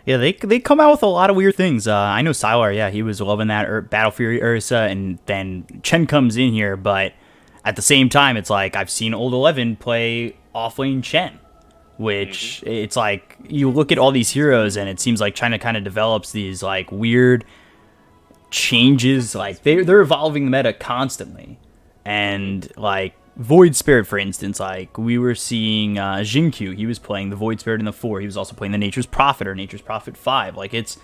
Yeah, they come out with a lot of weird things. I know Sylar, yeah, he was loving that Battle Fury Ursa, and then Chen comes in here, but at the same time, it's like I've seen Old 11 play offlane Chen, which it's like you look at all these heroes, and it seems like China kind of develops these like weird changes. Like they're evolving the meta constantly, and like Void Spirit, for instance, like we were seeing Jinkyu, he was playing the Void Spirit in the 4. He was also playing the Nature's Prophet or Nature's Prophet 5. Like it's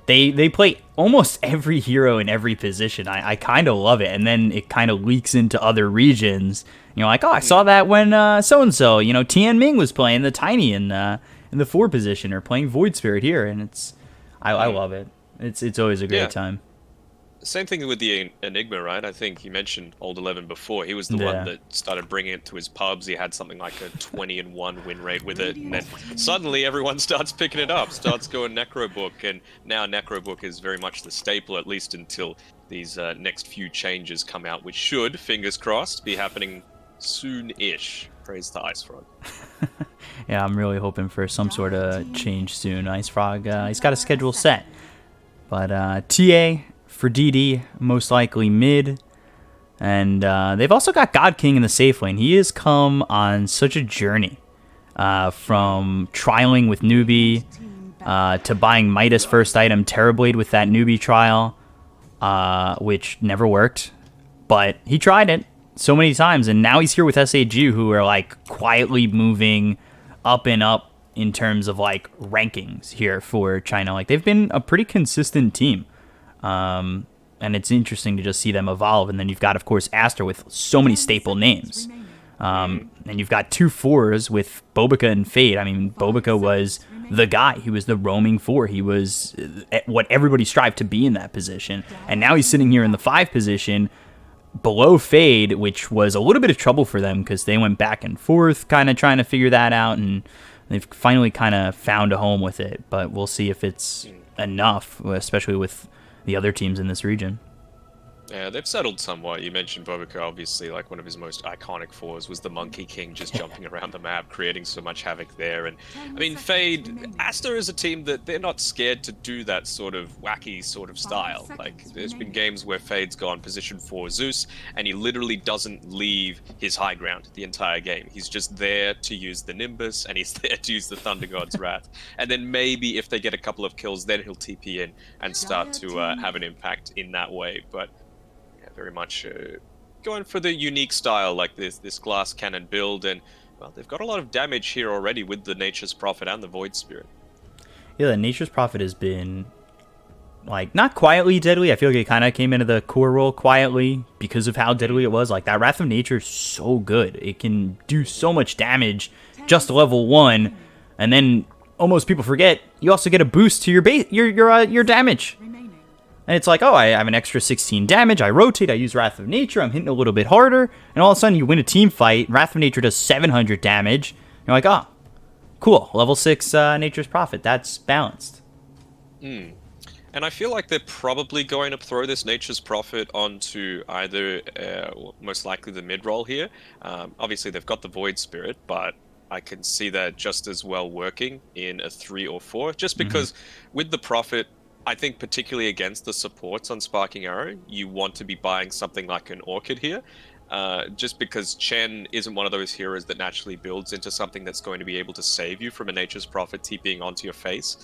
they play almost every hero in every position. I kind of love it, and then it kind of leaks into other regions. You know, like, oh, I saw that when so and so, you know, Tian Ming was playing the Tiny in the 4 position, or playing Void Spirit here, and it's I love it. It's always a great Yeah. time. Same thing with the Enigma, right? I think you mentioned Old 11 before. He was the one Yeah. that started bringing it to his pubs. He had something like a 20-1 win rate with it, and then suddenly everyone starts picking it up, starts going Necrobook, and now Necrobook is very much the staple, at least until these next few changes come out, which should, fingers crossed, be happening soon-ish. Praise the Ice Frog. Yeah, I'm really hoping for some sort of change soon. Ice Frog, he's got a schedule set. But TA for DD, most likely mid. And they've also got God King in the safe lane. He has come on such a journey from trialing with newbie to buying Midas first item Terrorblade with that newbie trial, which never worked. But he tried it so many times, and now he's here with SAG, who are like quietly moving up and up in terms of like rankings here for China. Like they've been a pretty consistent team. And it's interesting to just see them evolve. And then you've got, of course, Aster with so many staple names. And you've got 2 4s with Bkop and Fade. I mean, Bkop was the guy. He was the roaming 4. He was what everybody strived to be in that position. And now he's sitting here in the 5 position below Fade, which was a little bit of trouble for them because they went back and forth kind of trying to figure that out. And they've finally kind of found a home with it. But we'll see if it's enough, especially with the other teams in this region. Yeah, they've settled somewhat. You mentioned Bobika, obviously, like one of his most iconic 4s was the Monkey King just jumping around the map, creating so much havoc there. And I mean, Fade, Aster is a team that they're not scared to do that sort of wacky sort of style. Like, there's been games where Fade's gone position 4 Zeus, and he literally doesn't leave his high ground the entire game. He's just there to use the Nimbus, and he's there to use the Thunder God's Wrath. And then maybe if they get a couple of kills, then he'll TP in and start to have an impact in that way. But very much going for the unique style like this glass cannon build, and well, they've got a lot of damage here already with the Nature's Prophet and the Void Spirit. Yeah, the Nature's Prophet has been like not quietly deadly. I feel like it kind of came into the core role quietly because of how deadly it was. Like that Wrath of Nature is so good; it can do so much damage just level 1, and then almost people forget you also get a boost to your base, your damage. And it's like, oh, I have an extra 16 damage, I rotate, I use Wrath of Nature, I'm hitting a little bit harder, and all of a sudden you win a team fight, Wrath of Nature does 700 damage, you're like, oh, cool, level 6 Nature's Prophet, that's balanced. And I feel like they're probably going to throw this Nature's Prophet onto either, most likely the mid-roll here. Obviously they've got the Void Spirit, but I can see that just as well working in a 3 or 4, just because with the Prophet, I think particularly against the supports on Sparking Arrow, you want to be buying something like an Orchid here, just because Chen isn't one of those heroes that naturally builds into something that's going to be able to save you from a Nature's Prophet TPing onto your face.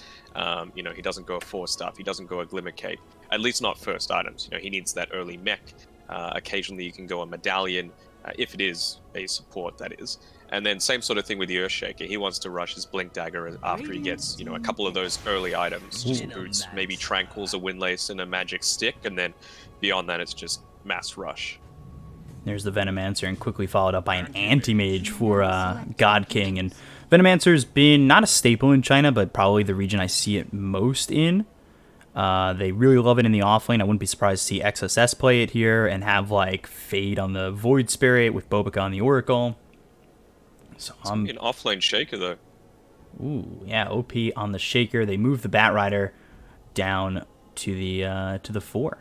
You know, he doesn't go a 4-stuff, he doesn't go a Glimmer Cape, at least not first items. You know, he needs that early mech. Occasionally you can go a Medallion, if it is a support, that is. And then same sort of thing with the Earthshaker. He wants to rush his Blink Dagger after he gets, you know, a couple of those early items. Just boots, maybe Tranquils, a Windlace, and a Magic Stick. And then beyond that, it's just mass rush. There's the Venomancer, and quickly followed up by an Anti-Mage for God King. And Venomancer's been not a staple in China, but probably the region I see it most in. They really love it in the offlane. I wouldn't be surprised to see XSS play it here and have like Fade on the Void Spirit with Bobika on the Oracle. So I'm an offlane Shaker though. Ooh, yeah, OP on the Shaker. They move the Batrider down to the 4.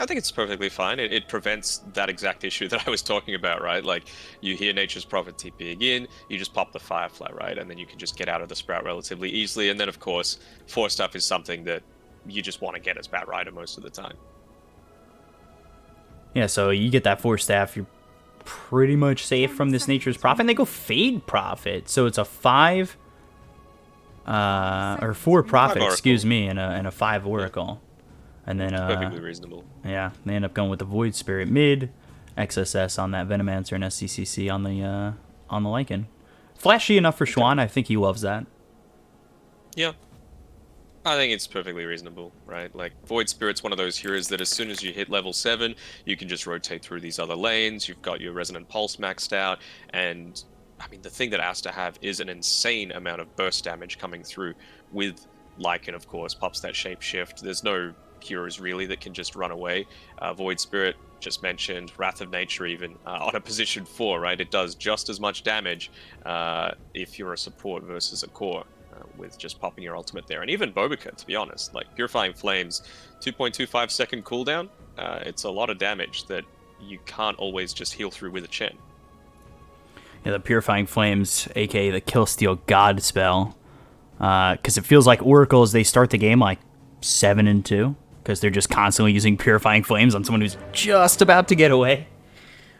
I think it's perfectly fine. It prevents that exact issue that I was talking about, right? Like, you hear Nature's Prophet TPing in, you just pop the Firefly, right? And then you can just get out of the Sprout relatively easily. And then, of course, 4-stuff is something that you just want to get as Bat Rider most of the time. Yeah, so you get that 4-staff, you're pretty much safe from this Nature's Prophet. And they go Fade Prophet, so it's a 5, or 4 Prophet, excuse me, and a 5 Oracle. And then, Perfectly reasonable. yeah, they end up going with the Void Spirit mid, XSS on that Venomancer, and SCCC on the Lycan. Flashy enough for Schwann. I think he loves that. Yeah. I think it's perfectly reasonable, right? Like, Void Spirit's one of those heroes that as soon as you hit level 7, you can just rotate through these other lanes, you've got your Resonant Pulse maxed out, and, I mean, the thing that Aster have is an insane amount of burst damage coming through with Lycan, of course, pops that Shapeshift. There's no heroes really that can just run away. Void Spirit, just mentioned, Wrath of Nature even, on a position 4, right? It does just as much damage if you're a support versus a core. With just popping your ultimate there. And even Bkop, to be honest, like Purifying Flames, 2.25 second cooldown, it's a lot of damage that you can't always just heal through with a Chen. Yeah, the Purifying Flames, aka the Killsteel God spell, because it feels like Oracles, they start the game like 7-2, because they're just constantly using Purifying Flames on someone who's just about to get away.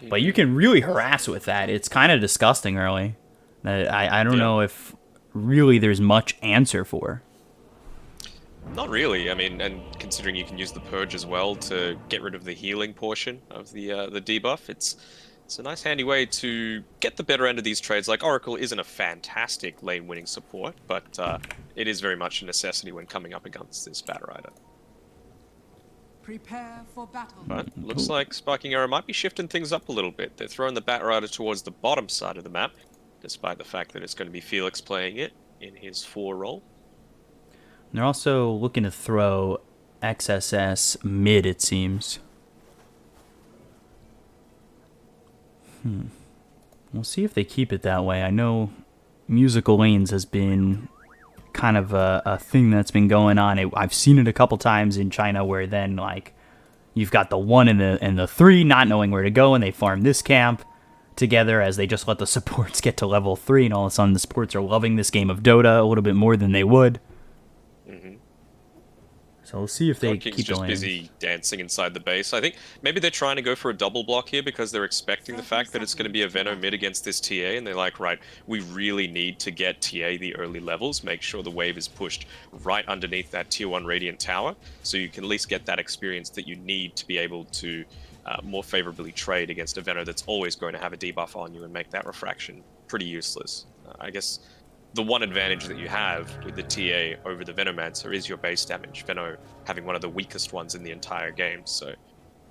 But you can really harass with that. It's kind of disgusting early. I don't know if really there's much answer for. Not really. I mean, and considering you can use the Purge as well to get rid of the healing portion of the debuff, it's a nice handy way to get the better end of these trades. Like, Oracle isn't a fantastic lane winning support, but it is very much a necessity when coming up against this Bat Rider. Prepare for battle. But looks like Sparking Arrow might be shifting things up a little bit. They're throwing the Bat Rider towards the bottom side of the map, despite the fact that it's going to be Felix playing it in his 4 role. They're also looking to throw XSS mid, it seems. We'll see if they keep it that way. I know musical lanes has been kind of a thing that's been going on. I've seen it a couple times in China where then, like, you've got the 1 and the 3 not knowing where to go, and they farm this camp together as they just let the supports get to level 3, and all of a sudden the supports are loving this game of Dota a little bit more than they would. So we'll see if they King's keep just going. busy dancing inside the base. I think maybe they're trying to go for a double block here because they're expecting the fact that it's going to be a Veno mid against this TA, and they're like, right, we really need to get TA the early levels, make sure the wave is pushed right underneath that tier 1 Radiant Tower, so you can at least get that experience that you need to be able to more favorably trade against a Veno that's always going to have a debuff on you and make that refraction pretty useless. I guess the one advantage that you have with the TA over the Venomancer is your base damage, Veno having one of the weakest ones in the entire game, so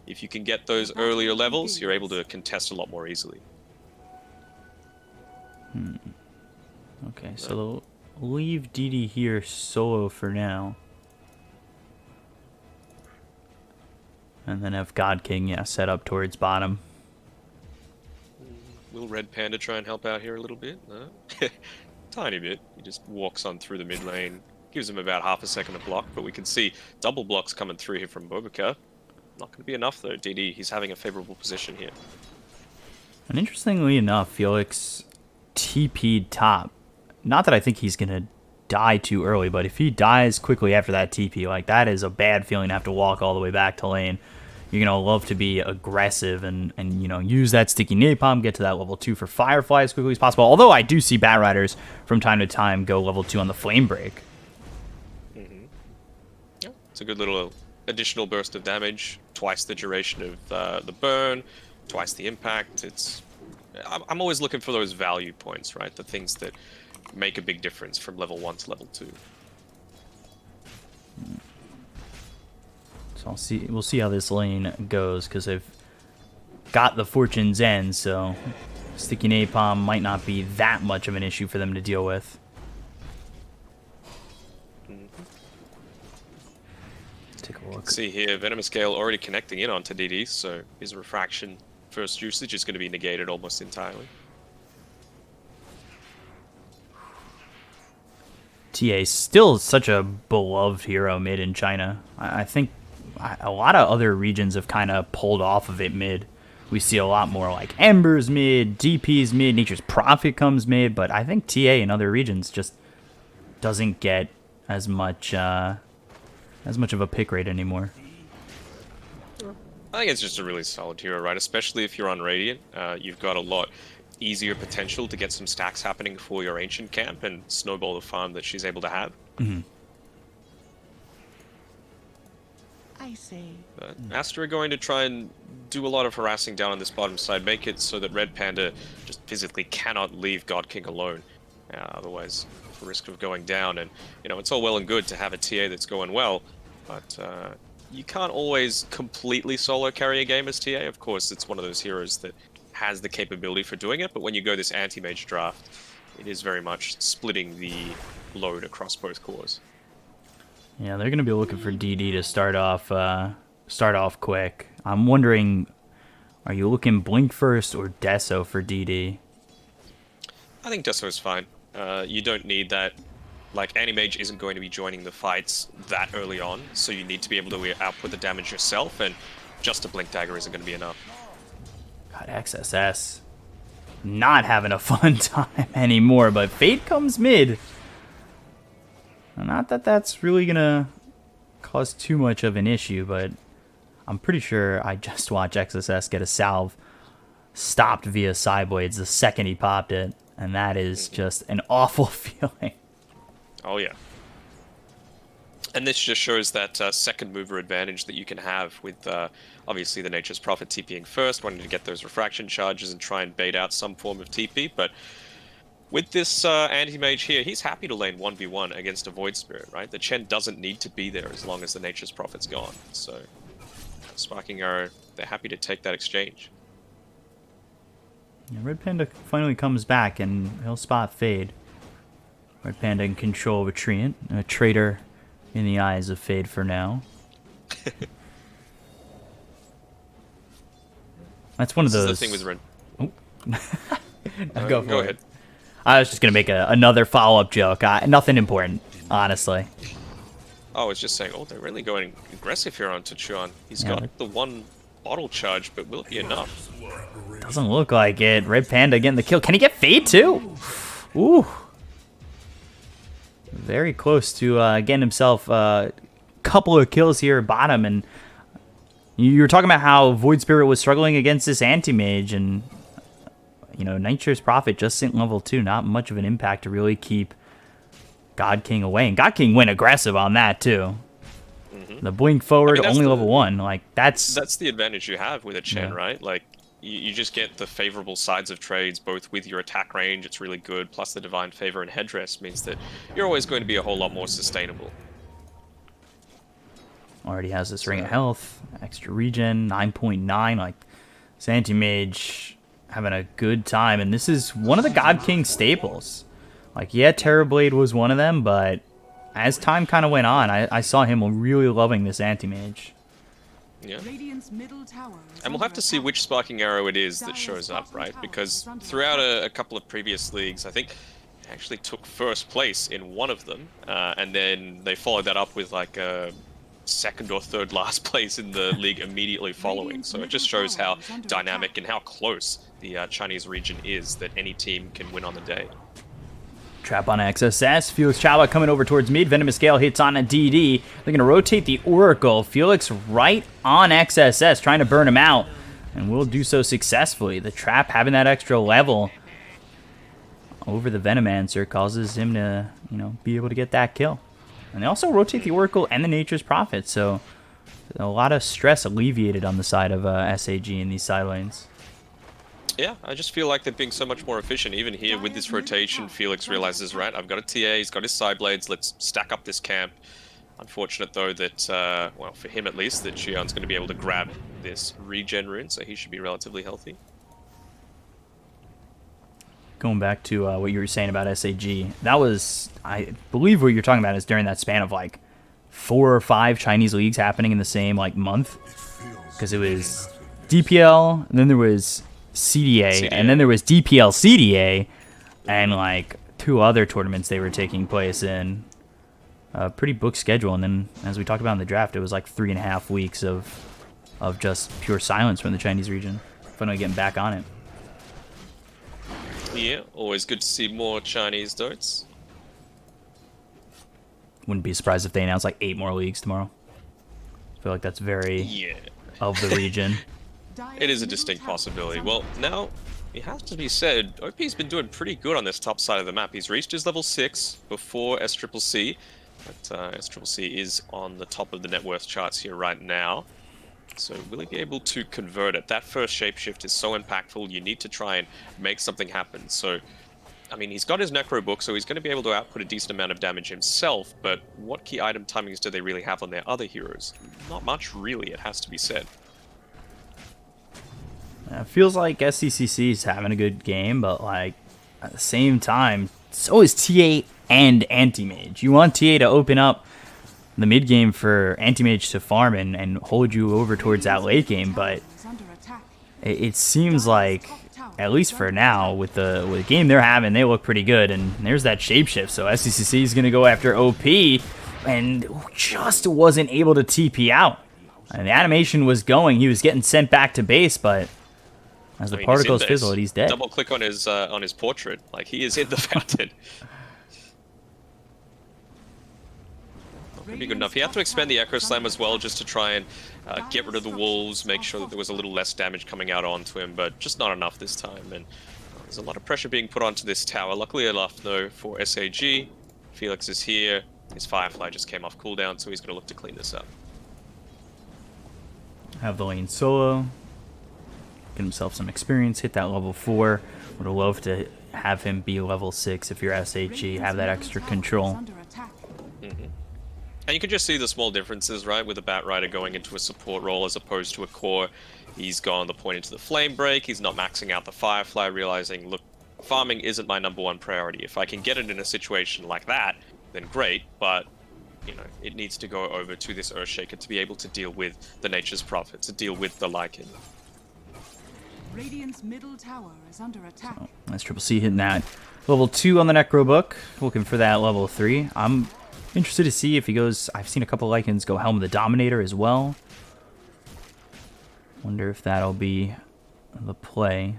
if you can get those earlier levels, you're able to contest a lot more easily. Okay, so they'll leave DD here solo for now. And then have God King, yeah, set up towards bottom. Will Red Panda try and help out here a little bit? No? Tiny bit. He just walks on through the mid lane, gives him about half a second to block, but we can see double blocks coming through here from Bkop. Not going to be enough though. DD, he's having a favorable position here. And interestingly enough, Felix TP'd top. Not that I think he's going to die too early, but if he dies quickly after that TP, like, that is a bad feeling to have to walk all the way back to lane. You're going to love to be aggressive and you know, use that sticky napalm, get to that level 2 for Firefly as quickly as possible. Although I do see Bat Riders from time to time go level 2 on the Flame Break. Yeah, it's a good little additional burst of damage, twice the duration of the burn, twice the impact. I'm always looking for those value points, right? The things that make a big difference from level 1 to level 2. So we'll see how this lane goes, because they've got the Fortune's End, so sticky napalm might not be that much of an issue for them to deal with. Let's take a look. See here, Venomous Gale already connecting in onto DD, so his refraction first usage is going to be negated almost entirely. TA still such a beloved hero mid in China. I think a lot of other regions have kind of pulled off of it mid. We see a lot more like Embers mid, DPs mid, Nature's Prophet comes mid, but I think TA in other regions just doesn't get as much of a pick rate anymore. I think it's just a really solid hero, right? Especially if you're on Radiant, you've got a lot easier potential to get some stacks happening for your Ancient camp and snowball the farm that she's able to have. I say. Aster are going to try and do a lot of harassing down on this bottom side, make it so that Red Panda just physically cannot leave God King alone. Otherwise, the risk of going down. And, you know, it's all well and good to have a TA that's going well, but you can't always completely solo carry a game as TA. Of course, it's one of those heroes that has the capability for doing it, but when you go this anti-mage draft, it is very much splitting the load across both cores. Yeah, they're gonna be looking for DD to start off quick. I'm wondering, are you looking Blink first or Deso for DD? I think Deso is fine. You don't need that. Like, Anti-Mage isn't going to be joining the fights that early on, so you need to be able to output the damage yourself, and just a Blink Dagger isn't going to be enough. God, XSS not having a fun time anymore, but Fate comes mid. Not that that's really gonna cause too much of an issue, but I'm pretty sure I just watched XSS get a salve stopped via Sideblades the second he popped it, and that is just an awful feeling. Oh yeah. And this just shows that second mover advantage that you can have with obviously the Nature's Prophet TPing first, wanting to get those refraction charges and try and bait out some form of TP, but with this anti-mage here, he's happy to lane 1v1 against a Void Spirit, right? The Chen doesn't need to be there as long as the Nature's Prophet's gone. So, Sparking Arrow, they're happy to take that exchange. Yeah, Red Panda finally comes back and he'll spot Fade. Red Panda in control of a Treant, a traitor in the eyes of Fade for now. That's one of those... This is the thing with Red... Oh. Go ahead. I was just going to make another follow-up joke. Nothing important, honestly. Oh, I was just saying, oh, they're really going aggressive here on Tachuan. He's got the one bottle charge, but will it be enough? Doesn't look like it. Red Panda getting the kill. Can he get Fade too? Ooh. Very close to getting himself a couple of kills here at bottom. And you were talking about how Void Spirit was struggling against this anti-mage, and you know, Nature's Prophet just sent level 2. Not much of an impact to really keep God King away. And God King went aggressive on that, too. The blink forward, only level 1. Like, that's the advantage you have with a Chen, right? Like, you just get the favorable sides of trades, both with your attack range, it's really good, plus the Divine Favor and Headdress means that you're always going to be a whole lot more sustainable. Already has this Ring of Health, extra regen, 9.9. Like, this anti-mage having a good time, and this is one of the God King staples. Like, yeah, Terrorblade was one of them, but as time kind of went on, I saw him really loving this anti-mage. Yeah. And we'll have to see which Sparking Arrow it is that shows up, right? Because throughout a couple of previous leagues, I think he actually took first place in one of them, and then they followed that up with like a second or third last place in the league immediately following. So it just shows how dynamic and how close the Chinese region is, that any team can win on the day. Trap on XSS. Felix Chaba coming over towards mid. Venomous Gale hits on a DD. They're going to rotate the Oracle. Felix right on XSS, trying to burn him out, and will do so successfully. The trap having that extra level over the Venomancer causes him to, you know, be able to get that kill. And they also rotate the Oracle and the Nature's Prophet, so a lot of stress alleviated on the side of SAG in these side lanes. Yeah, I just feel like they're being so much more efficient. Even here with this rotation, Felix realizes, right, I've got a TA, he's got his side blades, let's stack up this camp. Unfortunate, though, that, well, for him at least, that Xi'an's going to be able to grab this regen rune, so he should be relatively healthy. Going back to what you were saying about SAG, that was, I believe what you're talking about is during that span of like 4 or 5 Chinese leagues happening in the same like month. Because it was DPL, and then there was CDA, and then there was DPL CDA, and like 2 other tournaments they were taking place in. a pretty booked schedule. And then, as we talked about in the draft, it was like 3.5 weeks of just pure silence from the Chinese region. Finally getting back on it. Yeah, always good to see more Chinese darts. Wouldn't be surprised if they announce like 8 more leagues tomorrow. I feel like that's very of the region. It is a distinct possibility. Well, now, it has to be said, OP's been doing pretty good on this top side of the map. He's reached his level 6 before SCCC, but SCCC is on the top of the net worth charts here right now. So will he be able to convert it? That first shapeshift is so impactful, you need to try and make something happen. So, I mean, he's got his Necro book, so he's going to be able to output a decent amount of damage himself, but what key item timings do they really have on their other heroes? Not much, really, it has to be said. It feels like SCCC is having a good game, but like at the same time, so is TA and Anti-Mage. You want TA to open up the mid game for Anti-Mage to farm and hold you over towards that late game, but it seems like, at least for now, with the game they're having, they look pretty good, and there's that shapeshift, so SCCC is going to go after OP, and just wasn't able to TP out. And the animation was going, he was getting sent back to base, but as the particles fizzled, he's dead. Double click on his portrait, like he is in the fountain. Not gonna be good enough. He had to expend the Echo Slam as well, just to try and get rid of the wolves, make sure that there was a little less damage coming out onto him, but just not enough this time. And there's a lot of pressure being put onto this tower. Luckily enough, though, for SAG, Felix is here. His Firefly just came off cooldown, so he's gonna look to clean this up. Have the lane solo. Get himself some experience, hit that level 4. Would have loved to have him be level 6 if you're SAG, have that extra control. And you can just see the small differences, right, with the Bat Rider going into a support role as opposed to a core. He's gone the point into the Flame Break, he's not maxing out the Firefly, realizing, look, farming isn't my #1 priority. If I can get it in a situation like that, then great, but, you know, it needs to go over to this Earthshaker to be able to deal with the Nature's Prophet, to deal with the Lycan. Radiant's middle tower is under attack. So, that's Triple C hitting that level 2 on the Necro book, looking for that level 3. I'm interested to see if he goes. I've seen a couple Lycans go Helm of the Dominator as well. Wonder if that'll be the play.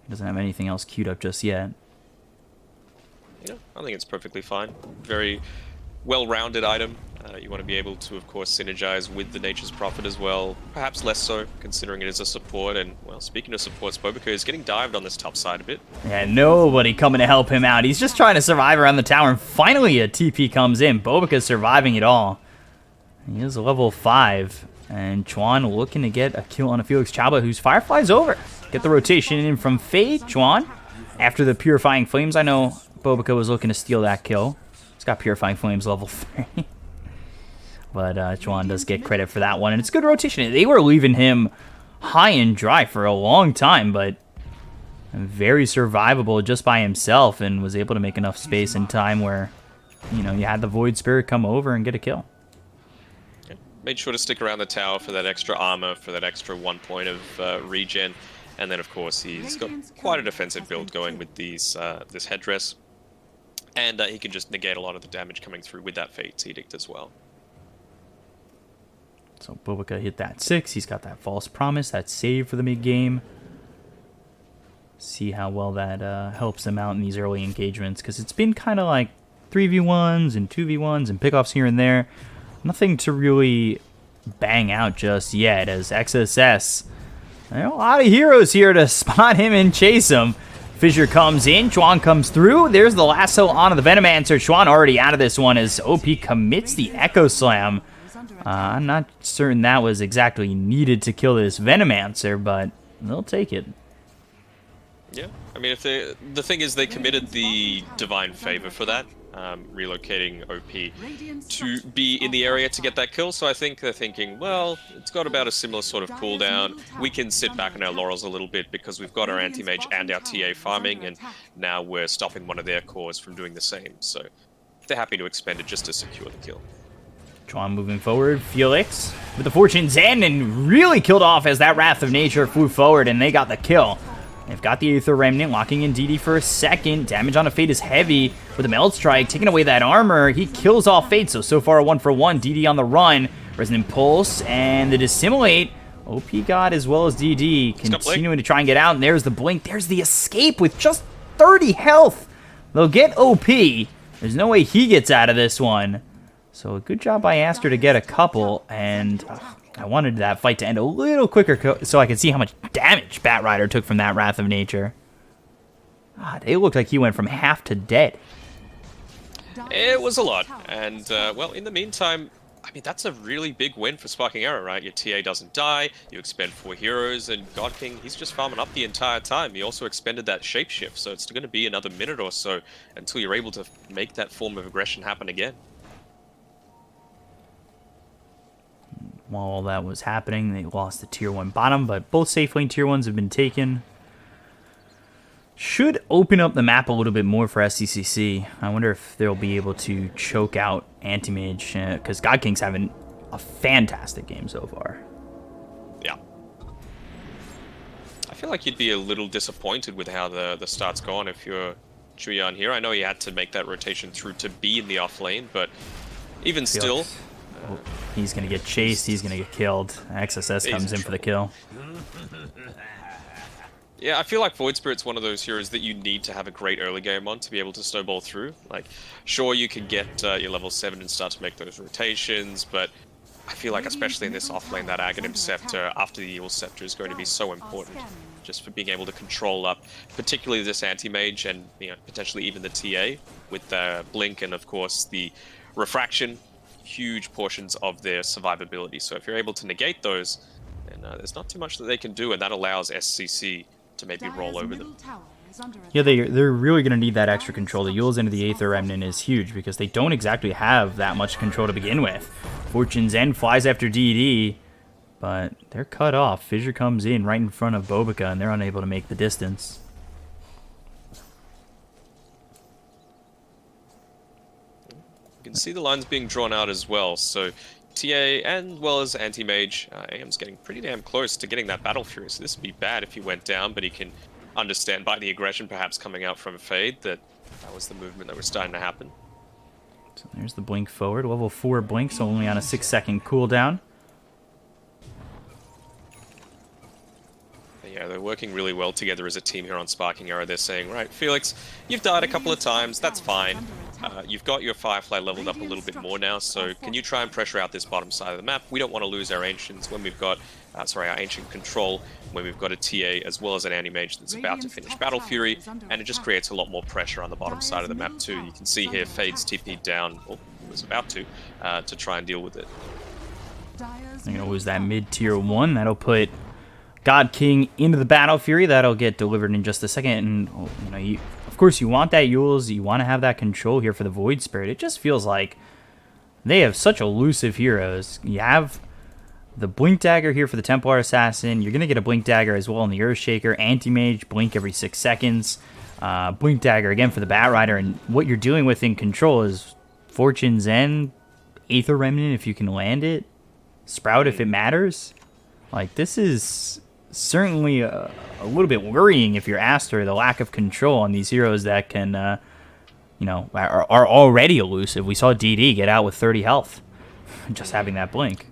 He doesn't have anything else queued up just yet. Yeah, I think it's perfectly fine. Very well-rounded item. You want to be able to, of course, synergize with the Nature's Prophet as well. Perhaps less so, considering it is a support. And, well, speaking of supports, Bkop is getting dived on this top side a bit. Yeah, nobody coming to help him out. He's just trying to survive around the tower, and finally a TP comes in. Bkop is surviving it all. He is level 5, and Chuan looking to get a kill on a Felix Chaba, whose Firefly's over. Get the rotation in from Fade. Chuan, after the Purifying Flames, I know Bkop was looking to steal that kill. He's got Purifying Flames level 3. But Chuan does get credit for that one, and it's good rotation. They were leaving him high and dry for a long time, but very survivable just by himself, and was able to make enough space and time where, you know, you had the Void Spirit come over and get a kill. Yeah. Made sure to stick around the tower for that extra armor, for that extra 1 point of regen, and then of course he's got quite a defensive build going with these this headdress, and he can just negate a lot of the damage coming through with that Fate's Edict as well. So Bkop hit that 6. He's got that False Promise, that save for the mid-game. See how well that helps him out in these early engagements, because it's been kind of like 3v1s and 2v1s and pickoffs here and there. Nothing to really bang out just yet, as XSS, there are a lot of heroes here to spot him and chase him. Fissure comes in, Chuan comes through. There's the lasso onto the Venomancer. Chuan already out of this one as OP commits the Echo Slam. I'm not certain that was exactly needed to kill this Venomancer, but they'll take it. Yeah, I mean, if the thing is, they committed the Divine Favor for that, relocating OP to be in the area to get that kill, so I think they're thinking, well, it's got about a similar sort of cooldown. We can sit back on our laurels a little bit because we've got our Anti-Mage and our TA farming, and now we're stopping one of their cores from doing the same, so they're happy to expend it just to secure the kill. Chuan moving forward, Felix with the Fortune's End, and really killed off as that Wrath of Nature flew forward, and they got the kill. They've got the Aether Remnant, locking in DD for a second. Damage on a Fade is heavy with a Meld Strike, taking away that armor. He kills off Fade, so far a 1-for-1. DD on the run. Resonant Pulse, and the Dissimulate. OP God as well as DD continuing to try and get out, and there's the Blink. There's the Escape with just 30 health. They'll get OP. There's no way he gets out of this one. So a good job by Aster to get a couple, and I wanted that fight to end a little quicker so I could see how much damage Batrider took from that Wrath of Nature. God, it looked like he went from half to dead. It was a lot, and well, in the meantime, I mean, that's a really big win for Sparking Arrow, right? Your TA doesn't die, you expend 4 heroes, and God King, he's just farming up the entire time. He also expended that Shapeshift, so it's going to be another minute or so until you're able to make that form of aggression happen again. While all that was happening, they lost the tier 1 bottom, but both safe lane tier 1s have been taken. Should open up the map a little bit more for SCCC. I wonder if they'll be able to choke out Anti-Mage, because God King's having a fantastic game so far. Yeah. I feel like you'd be a little disappointed with how the start's gone if you're Chuyan here. I know he had to make that rotation through to be in the off lane, but even still... He's going to get chased, he's going to get killed. XSS comes in for the kill. Yeah, I feel like Void Spirit's one of those heroes that you need to have a great early game on to be able to snowball through. Like, sure, you can get your level 7 and start to make those rotations, but I feel like, especially in this offlane, that Aghanim Scepter after the Evil Scepter is going to be so important, just for being able to control up, particularly this Anti-Mage and potentially even the TA with the Blink and, of course, the Refraction, huge portions of their survivability. So if you're able to negate those, then there's not too much that they can do, and that allows SCC to maybe roll over them. Yeah, they're really going to need that extra control. The Yules into the Aether Remnant is huge because they don't exactly have that much control to begin with. Fortune's End flies after DD, but they're cut off. Fissure comes in right in front of Bobica, and they're unable to make the distance. You can see the lines being drawn out as well, so TA and well as Anti-Mage, AM's getting pretty damn close to getting that Battle Fury, so this would be bad if he went down, but he can understand by the aggression perhaps coming out from Fade that was the movement that was starting to happen. So there's the Blink forward, level 4 Blink, so only on a 6-second cooldown. Yeah, they're working really well together as a team here on Sparking Arrow. They're saying, right, Felix, you've died a couple of times, that's fine. You've got your Firefly leveled up a little bit more now, so can you try and pressure out this bottom side of the map? We don't want to lose our Ancients when we've got, our Ancient Control, when we've got a TA as well as an Anti-Mage that's about to finish Battle Fury, and it just creates a lot more pressure on the bottom side of the map too. You can see here Fade's TP'd down, or was about to try and deal with it. They're going to lose that mid-tier 1. That'll put God King into the Battle Fury. That'll get delivered in just a second. And of course, you want that Yules. You want to have that control here for the Void Spirit. It just feels like they have such elusive heroes. You have the Blink Dagger here for the Templar Assassin. You're going to get a Blink Dagger as well in the Earthshaker. Anti-Mage, Blink every 6 seconds. Blink Dagger again for the Batrider. And what you're dealing with in control is Fortune's End, Aether Remnant if you can land it, Sprout if it matters. Like, this is certainly a little bit worrying if you're Aster, the lack of control on these heroes that can, are already elusive. We saw DD get out with 30 health, just having that Blink.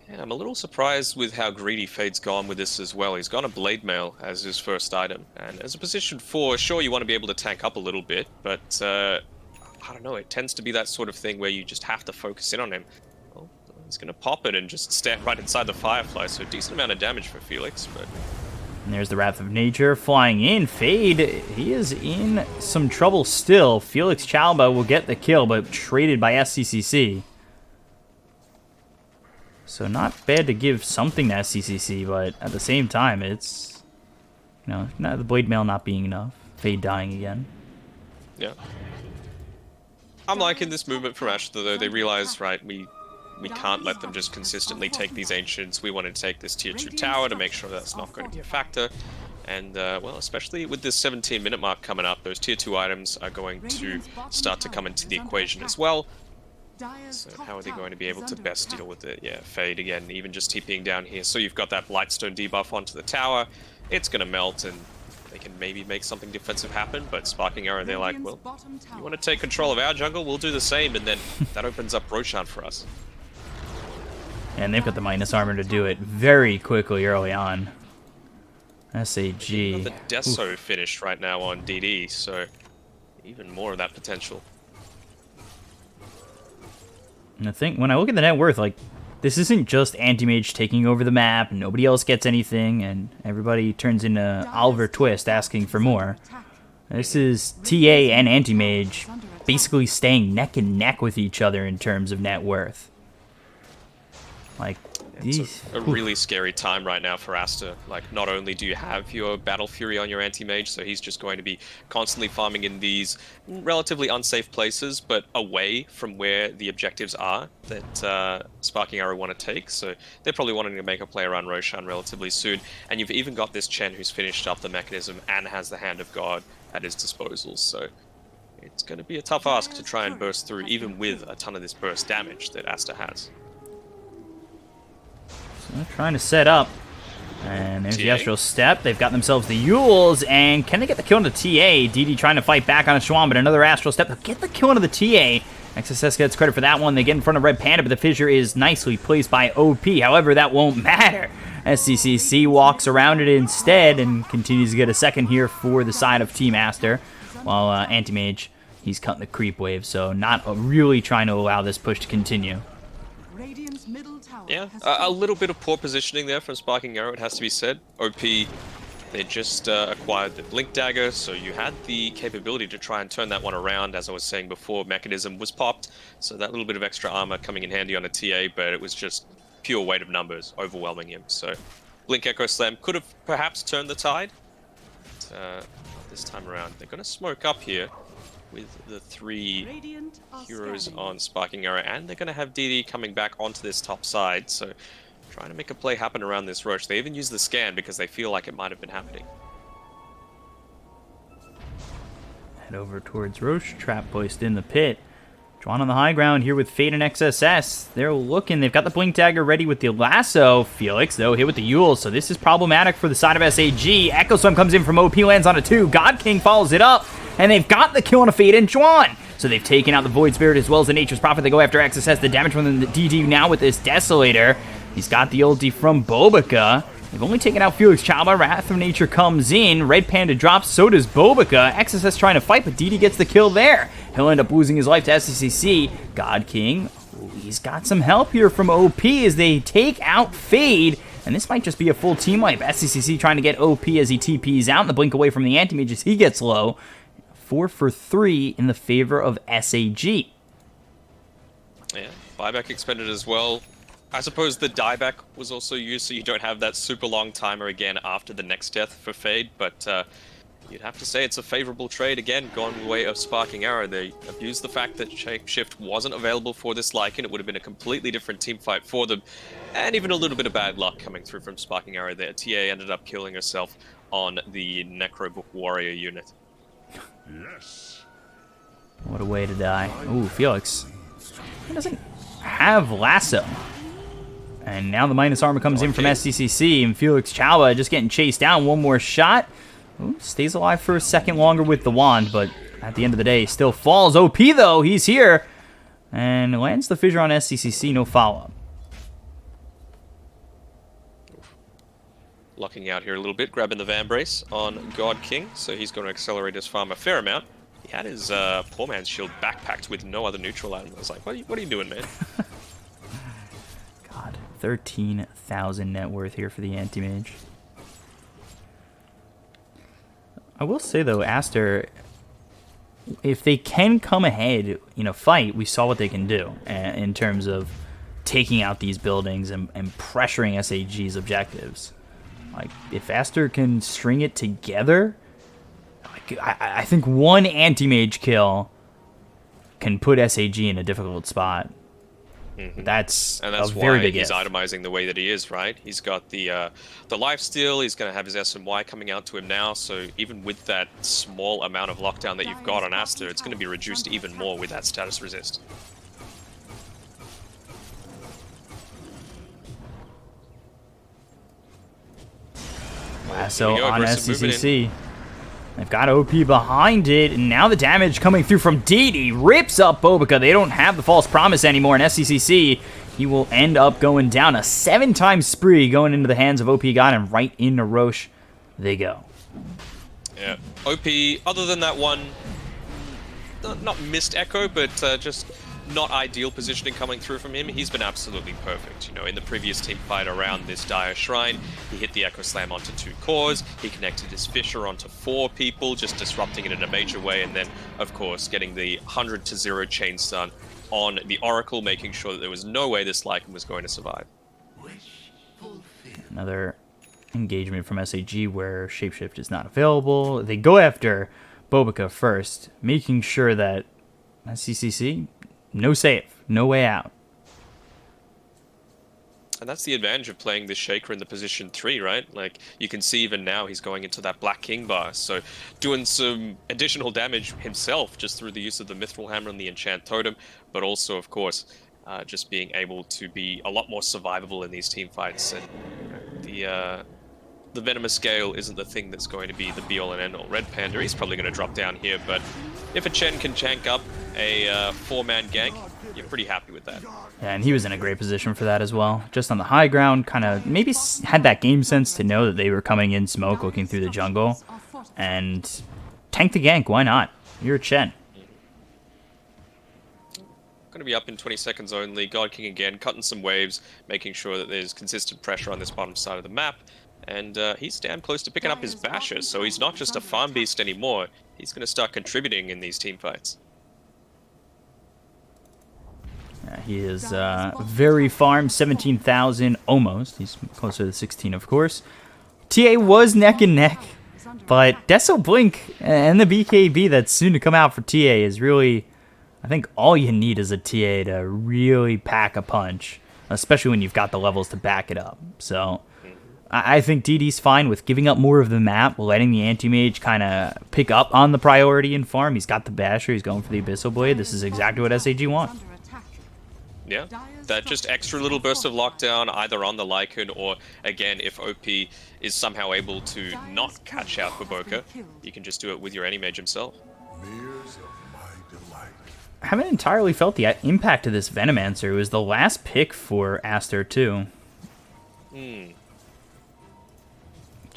Yeah, I'm a little surprised with how greedy Fade's gone with this as well. He's gone a Blade Mail as his first item, and as a position 4, sure, you want to be able to tank up a little bit, but I don't know, it tends to be that sort of thing where you just have to focus in on him. He's going to pop it and just stand right inside the Firefly, so a decent amount of damage for Felix. But and there's the Wrath of Nature flying in. Fade, he is in some trouble still. Felix Chalba will get the kill, but traded by SCCC. So not bad to give something to SCCC, but at the same time, it's, the Blade Mail not being enough. Fade dying again. Yeah. I'm liking this movement from Aster, though. They realize, right, we can't let them just consistently take these Ancients. We want to take this tier 2 tower to make sure that's not going to be a factor. And, well, especially with this 17-minute mark coming up, those tier 2 items are going to start to come into the equation as well. So how are they going to be able to best deal with it? Yeah, Fade again, even just TPing down here. So you've got that Blightstone debuff onto the tower. it's going to melt and they can maybe make something defensive happen, but Sparking Arrow, they're like, well, you want to take control of our jungle, we'll do the same, and then that opens up Roshan for us. And they've got the minus armor to do it very quickly early on. SAG. The Deso finished right now on DD, so even more of that potential. And I think when I look at the net worth, like, this isn't just Anti-Mage taking over the map, nobody else gets anything, and everybody turns into Oliver Twist asking for more. This is TA and Anti-Mage basically staying neck and neck with each other in terms of net worth. Like, It's a really scary time right now for Aster. Like, not only do you have your Battle Fury on your Anti-Mage, so he's just going to be constantly farming in these relatively unsafe places, but away from where the objectives are that Sparking Arrow want to take. So they're probably wanting to make a play around Roshan relatively soon. And you've even got this Chen who's finished up the mechanism and has the Hand of God at his disposal. So it's going to be a tough ask to try and burst through, even with a ton of this burst damage that Aster has. they're trying to set up. And there's the TA. Astral Step. They've got themselves the Yules. And can they get the kill on the TA? DD trying to fight back on a Schwan, but another Astral Step. They'll get the kill onto the TA. XSS gets credit for that one. They get in front of Red Panda, but the fissure is nicely placed by OP. However, that won't matter. SCCC walks around it instead and continues to get a second here for the side of Team Aster. While Anti-Mage, he's cutting the creep wave, so not really trying to allow this push to continue. Radiant's middle tower Yeah, has a little bit of poor positioning there from Sparking Arrow, it has to be said. OP, they just acquired the Blink Dagger, so you had the capability to try and turn that one around. As I was saying before, Mechanism was popped, so that little bit of extra armor coming in handy on a TA, but it was just pure weight of numbers overwhelming him. So Blink Echo Slam could have perhaps turned the tide, but not this time around. They're going to smoke up here with the three Radiant are heroes scanning. on Sparking Arrow, and they're going to have DD coming back onto this top side, so trying to make a play happen around this Roche. They even use the scan because they feel like it might have been happening. Head over towards Roche. Trap placed in the pit. Drawn on the high ground here with Fade and XSS. They're looking. They've got the Blink Dagger ready with the lasso. Felix, though, hit with the Yule, so this is problematic for the side of SAG. Echo Slam comes in from OP, lands on a 2. God King follows it up, and they've got the kill on a Fade and Juan. So they've taken out the Void Spirit as well as the Nature's Prophet. They go after XSS. The damage from the DD now with this Desolator. He's got the ulti from Bobika. They've only taken out Felix Chaba. Wrath of Nature comes in. Red Panda drops. So does Bobika. XSS trying to fight, but DD gets the kill there. He'll end up losing his life to SCCC. God King, he's got some help here from OP as they take out Fade. And this might just be a full team wipe. SCCC trying to get OP as he TPs out and the blink away from the Anti-Mage as he gets low. 4 for 3 in the favor of SAG. Yeah, buyback expended as well. I suppose the dieback was also used so you don't have that super long timer again after the next death for Fade, but you'd have to say it's a favorable trade again, gone the way of Sparking Arrow. They abused the fact that Shapeshift wasn't available for this Lycan. It would have been a completely different team fight for them, and even a little bit of bad luck coming through from Sparking Arrow there. TA ended up killing herself on the Necrobook Warrior unit. Yes. What a way to die. Ooh, Felix. He doesn't have lasso. And now the minus armor comes in from SCCC, and Felix Chaba just getting chased down. One more shot. Ooh, stays alive for a second longer with the wand, but at the end of the day, still falls. OP, though, he's here. And lands the fissure on SCCC, no follow-up. Locking out here a little bit, grabbing the Van Brace on God King, so he's going to accelerate his farm a fair amount. He had his poor man's shield backpacked with no other neutral item. I was like, what are you doing, man? God, 13,000 net worth here for the Anti-Mage. I will say, though, Aster, if they can come ahead in a fight, we saw what they can do in terms of taking out these buildings and pressuring SAG's objectives. Like, if Aster can string it together, like, I think one Anti-Mage kill can put SAG in a difficult spot. Mm-hmm. That's And that's a very why big he's if. itemizing the way that he is, right? He's got the lifesteal, he's going to have his SMY coming out to him now, so even with that small amount of lockdown that you've got on Aster, it's going to be reduced even more with that status resist. Lasso go, on aggressive movement SCCC. They've got OP behind it, and now the damage coming through from DD rips up Bkop. They don't have the false promise anymore, and SCCC, he will end up going down. A 7-time spree going into the hands of OP God, and right into Roche they go. Yeah, OP, other than that one, not missed echo, but just not ideal positioning coming through from him. He's been absolutely perfect. You know, in the previous team fight around this dire shrine, he hit the echo slam onto 2 cores, he connected his fissure onto 4 people, just disrupting it in a major way, and then, of course, getting the 100-0 chain stun on the Oracle, making sure that there was no way this Lycan was going to survive. Another engagement from SAG where Shapeshift is not available. They go after Bkop first, making sure that SCCC, no save, no way out. And that's the advantage of playing this Shaker in the position 3, right? Like, you can see even now he's going into that Black King bar, so doing some additional damage himself just through the use of the Mithril Hammer and the Enchant Totem, but also, of course, just being able to be a lot more survivable in these team fights. And the Venomous Scale isn't the thing that's going to be the be-all and end-all. Red Panda, he's probably going to drop down here, but if a Chen can jank up a 4-man gank, you're pretty happy with that. Yeah, and he was in a great position for that as well. Just on the high ground, kind of maybe had that game sense to know that they were coming in smoke, looking through the jungle, and tank the gank. Why not? You're a Chen. Going to be up in 20 seconds only. God King again, cutting some waves, making sure that there's consistent pressure on this bottom side of the map. And he's damn close to picking up his basher, so he's not just a farm beast anymore. He's going to start contributing in these team fights. He is very farmed, 17,000 almost. He's closer to 16, of course. TA was neck and neck, but Deso Blink and the BKB that's soon to come out for TA is really, I think all you need is a TA to really pack a punch, especially when you've got the levels to back it up. So I think DD's fine with giving up more of the map, letting the Anti-Mage kind of pick up on the priority and farm. He's got the Basher, he's going for the Abyssal Blade. This is exactly what SAG want. Yeah, that just extra little burst of lockdown, either on the Lycan or, again, if OP is somehow able to not catch out for Bkop, you can just do it with your Anti-Mage himself. I haven't entirely felt the impact of this Venomancer. It was the last pick for Aster, too.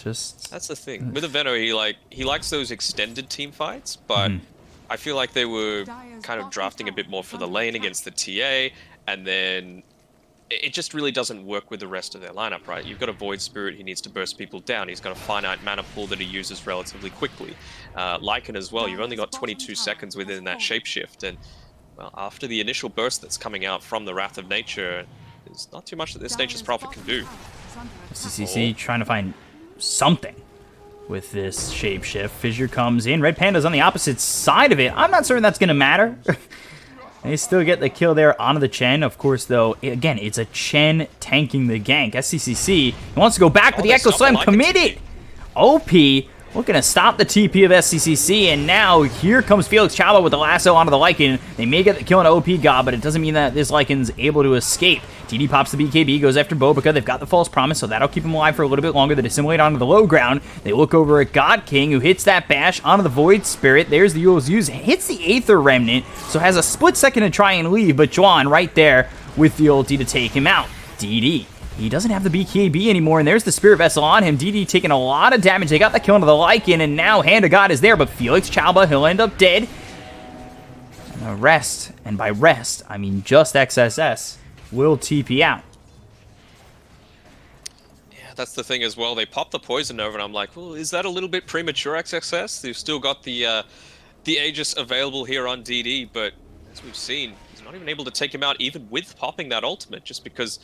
That's the thing. With the Veno, he likes those extended team fights, but I feel like they were kind of drafting a bit more for the lane against the TA, and then it just really doesn't work with the rest of their lineup, right? You've got a Void Spirit, he needs to burst people down, he's got a finite mana pool that he uses relatively quickly. Lycan as well, you've only got 22 seconds within that Shapeshift, and well, after the initial burst that's coming out from the Wrath of Nature, there's not too much that this Nature's Prophet can do. CCC trying to find something with this Shapeshift. Fissure comes in. Red Panda's on the opposite side of it. I'm not certain that's going to matter. They still get the kill there onto the Chen. Of course, though, again, it's a Chen tanking the gank. SCCC, he wants to go back, but the Echo Slam committed. OP looking to stop the TP of SCCC, and now here comes Felix Chaba with the lasso onto the Lycan. They may get the kill on OP God, but it doesn't mean that this Lycan's able to escape. TD pops the BKB, goes after Bkop. They've got the false promise, so that'll keep him alive for a little bit longer. They dissimulate onto the low ground. They look over at God King, who hits that bash onto the Void Spirit. There's the Yule's use, hits the Aether Remnant, so has a split second to try and leave, but Juan right there with the ulti to take him out. DD, he doesn't have the BKB anymore, and there's the Spirit Vessel on him. DD taking a lot of damage. They got the kill into the Lycan, and now Hand of God is there, but Felix Chaba, he'll end up dead. And rest, and by rest, I mean just XSS, will TP out. Yeah, that's the thing as well. They pop the Poison over, and I'm like, well, is that a little bit premature XSS? They've still got the Aegis available here on DD, but as we've seen, he's not even able to take him out even with popping that ultimate, just because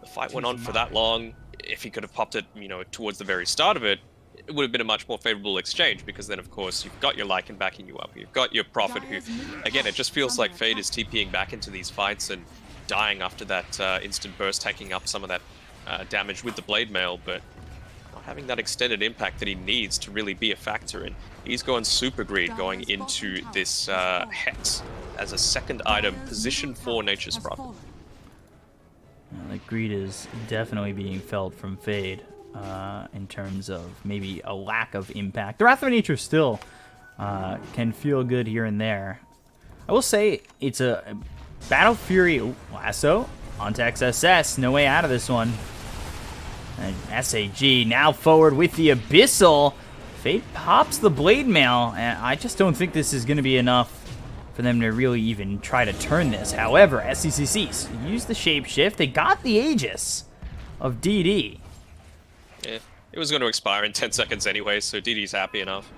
the fight went on for that long. If he could have popped it, you know, towards the very start of it, it would have been a much more favorable exchange, because then, of course, you've got your Lycan backing you up. You've got your Prophet who, again, it just feels like Fade is TPing back into these fights and dying after that instant burst, taking up some of that damage with the Blade Mail, but not having that extended impact that he needs to really be a factor in. He's going Super Greed going into this Hex as a second item, position for Nature's Prophet. The greed is definitely being felt from Fade. in terms of maybe a lack of impact. The Wrath of Nature still can feel good here and there. I will say it's a Battle Fury lasso onto XSS. No way out of this one. And SAG now forward with the Abyssal. Fate pops the Blade Mail, and I just don't think this is going to be enough for them to really even try to turn this. However, SCCC used the Shapeshift. They got the Aegis of DD. Yeah, it was going to expire in 10 seconds anyway, so DD's happy enough.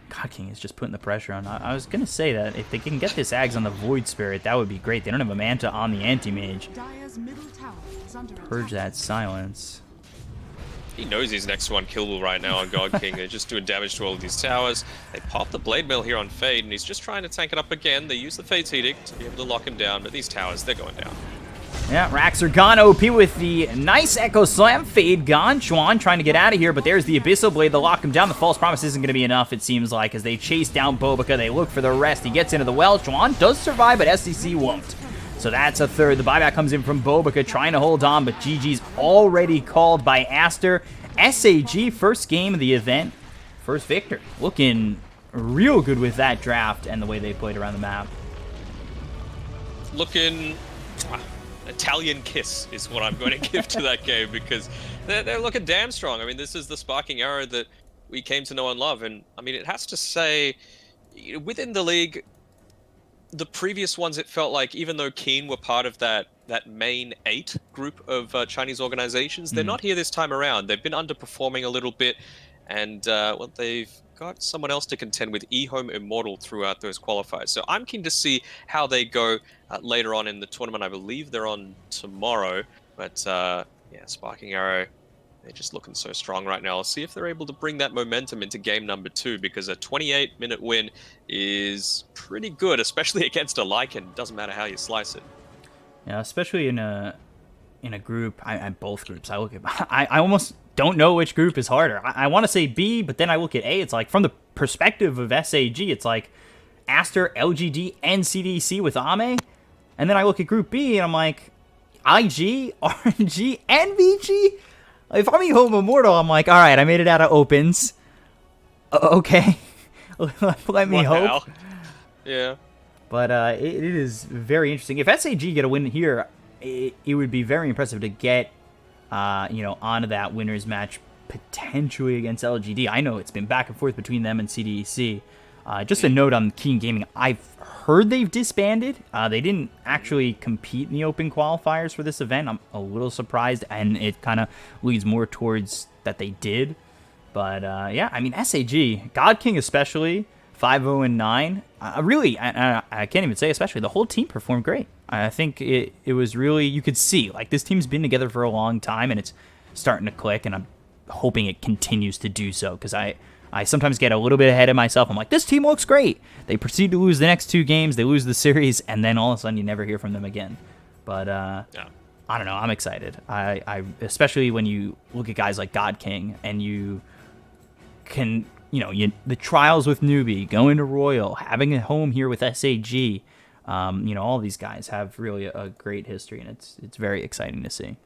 God King is just putting the pressure on. I was going to say that if they can get this Ags on the Void Spirit, that would be great. They don't have a Manta on the Anti-Mage. Dire's middle tower is under Purge attack. that silence. He knows he's next to unkillable right now on God King. They're just doing damage to all of these towers. They pop the Blade Mail here on Fade, and he's just trying to tank it up again. They use the Fate's Edict to be able to lock him down, but these towers, they're going down. Yeah, Racks are gone. OP with the nice Echo Slam. Fade gone. Chuan trying to get out of here, but there's the Abyssal Blade to lock him down. The False Promise isn't going to be enough, it seems like, as they chase down Bobika. They look for the rest. He gets into the well. Chuan does survive, but SCC won't. So that's a third. The buyback comes in from Bobika, trying to hold on, but GG's already called by Aster. SAG, first game of the event, first victory. Looking real good with that draft and the way they played around the map. Looking... Italian kiss is what I'm going to give to that game, because they're looking damn strong. I mean, this is the sparking arrow that we came to know and love, and I mean, it has to say, within the league, the previous ones, it felt like, even though Keen were part of that main 8 group of Chinese organizations, they're not here this time around. They've been underperforming a little bit, and well, they've got someone else to contend with, eHome Immortal, throughout those qualifiers. So I'm keen to see how they go later on in the tournament. I believe they're on tomorrow, but yeah, Sparking Arrow, they're just looking so strong right now. I'll see if they're able to bring that momentum into game number 2, because a 28-minute win is pretty good, especially against a Lycan. Doesn't matter how you slice it. Yeah, especially in a group. I both groups. I look at. I almost don't know which group is harder. I want to say B, but then I look at A. It's like, from the perspective of SAG, it's like Aster, LGD, and CDC with Ame, and then I look at Group B and I'm like, IG, RNG, and VG. If I'm eHome Immortal, I'm like, all right, I made it out of opens. Okay, let me hope. Wow. Yeah. But it is very interesting. If SAG get a win here, it would be very impressive to get, onto that winners match potentially against LGD. I know it's been back and forth between them and CDEC. Just a note on Keen Gaming, I've heard they've disbanded. They didn't actually compete in the open qualifiers for this event. I'm a little surprised, and it kind of leads more towards that they did. But yeah, I mean, SAG, God King especially, 5-0-9. Really, I can't even say especially. The whole team performed great. I think it was really, you could see, like, this team's been together for a long time, and it's starting to click, and I'm hoping it continues to do so, because I sometimes get a little bit ahead of myself. I'm like, this team looks great. They proceed to lose the next 2 games. They lose the series, and then all of a sudden you never hear from them again. But yeah. I don't know. I'm excited. I especially when you look at guys like God King, and you can, the trials with Newbie, going to Royal, having a home here with SAG. All these guys have really a great history, and it's very exciting to see.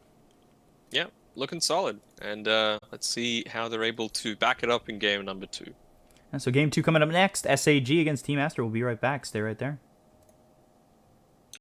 Yeah, looking solid. And let's see how they're able to back it up in game number 2. And so game 2 coming up next. SAG against Team Aster. We'll be right back. Stay right there.